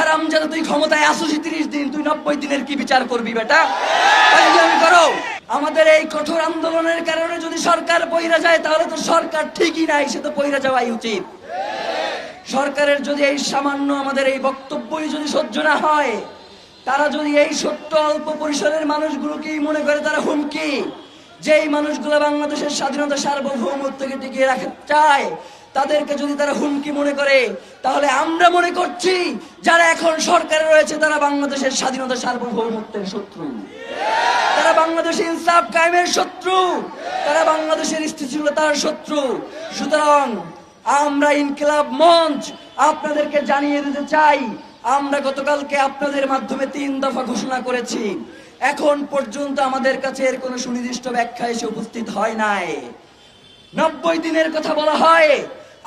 হারামজাদা, তুই ক্ষমতায় আসিস 30 দিন, তুই 90 দিনের কি বিচার করবি বেটা? করো। আমাদের এই কঠোর আন্দোলনের কারণে যদি সরকার পইরা যায়, তাহলে তো সরকার ঠিকই নাই, সে তো পইরা যাওয়াই উচিত। সরকারের যদি এই সামান্য আমাদের এই বক্তব্যই যদি সহ্য না হয়, তারা যদি এই ছোট্ট অল্প পরিসরের মানুষগুলোকেই মনে করে তারা হুমকি, যেই মানুষগুলো বাংলাদেশের স্বাধীনতা সার্বভৌমত্বকে টিকিয়ে রাখতে চায়, তাদেরকে যদি তারা হুমকি মনে করে, তাহলে আমরা মনে করছি যারা এখন সরকারে রয়েছে তারা বাংলাদেশের স্বাধীনতা সার্বভৌমত্বের শত্রু, তারা বাংলাদেশে ইনসাফ কায়েমের শত্রু, তারা বাংলাদেশের স্থিতিশীলতার শত্রু। সুতরাং আমরা ইনকিলাব মঞ্চ আপনাদেরকে জানিয়ে দিতে চাই, আমরা গতকালকে আপনাদের মাধ্যমে 3 দফা ঘোষণা করেছি। এখন পর্যন্ত আমাদের কাছে এর কোনো সুনির্দিষ্ট ব্যাখ্যা এসে উপস্থিত হয় নাই। 90 দিনের কথা বলা হয়,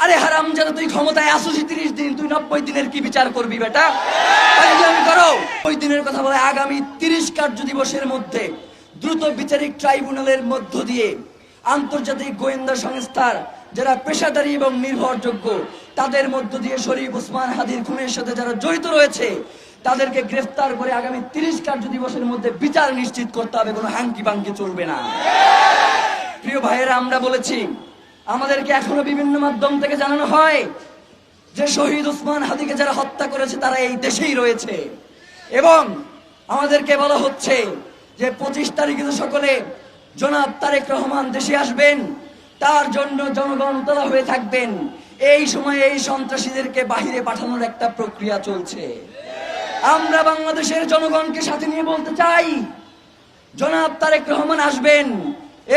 আরে হারামজাদা, তুই ক্ষমতায় আসিস 30 দিন, তুই 90 দিনের কি বিচার করবি বেটা? করো। 90 দিনের কথা বলে আগামী 30 কার্য দিবসের মধ্যে দ্রুত বিচারিক ট্রাইব্যুনালের মধ্য দিয়ে আন্তর্জাতিক গোয়েন্দা সংস্থার যারা পেশাদারী এবং নির্ভরযোগ্য, তাদের মধ্য দিয়ে শরীফ ওসমান হাদির খুনের সাথে যারা জড়িত রয়েছে তাদেরকে গ্রেফতার করে আগামী 30 কার্য দিবসের মধ্যে বিচার নিশ্চিত করতে হবে, কোনো হাঙ্কি পাঙ্কি চলবে না। প্রিয় ভাইয়েরা, আমরা বলেছি, আমাদেরকে এখনো বিভিন্ন মাধ্যম থেকে জানানো হয় যে শহীদ ওসমান হাদিকে যারা হত্যা করেছে তারা এই দেশেই রয়েছে, এবং আমাদেরকে বলা হচ্ছে যে 25 তারিখে সকলে জনাব তারেক রহমান দেশে আসবেন, তার জন্য জনগণ উতলা হয়ে থাকবেন। এই সময়ে এই সন্ত্রাসীদেরকে বাহিরে পাঠানোর একটা প্রক্রিয়া চলছে। আমরা বাংলাদেশের জনগণকে সাথে নিয়ে বলতে চাই, জনাব তারেক রহমান আসবেন,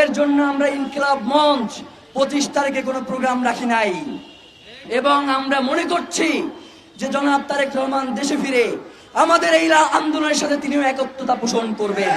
এর জন্য আমরা ইনকিলাব মঞ্চ 25 তারিখে কোনো প্রোগ্রাম রাখি নাই, এবং আমরা মনে করছি যে জনাব তারেক রহমান দেশে ফিরে আমাদের এই আন্দোলনের সাথে তিনিও একত্রতা পোষণ করবেন।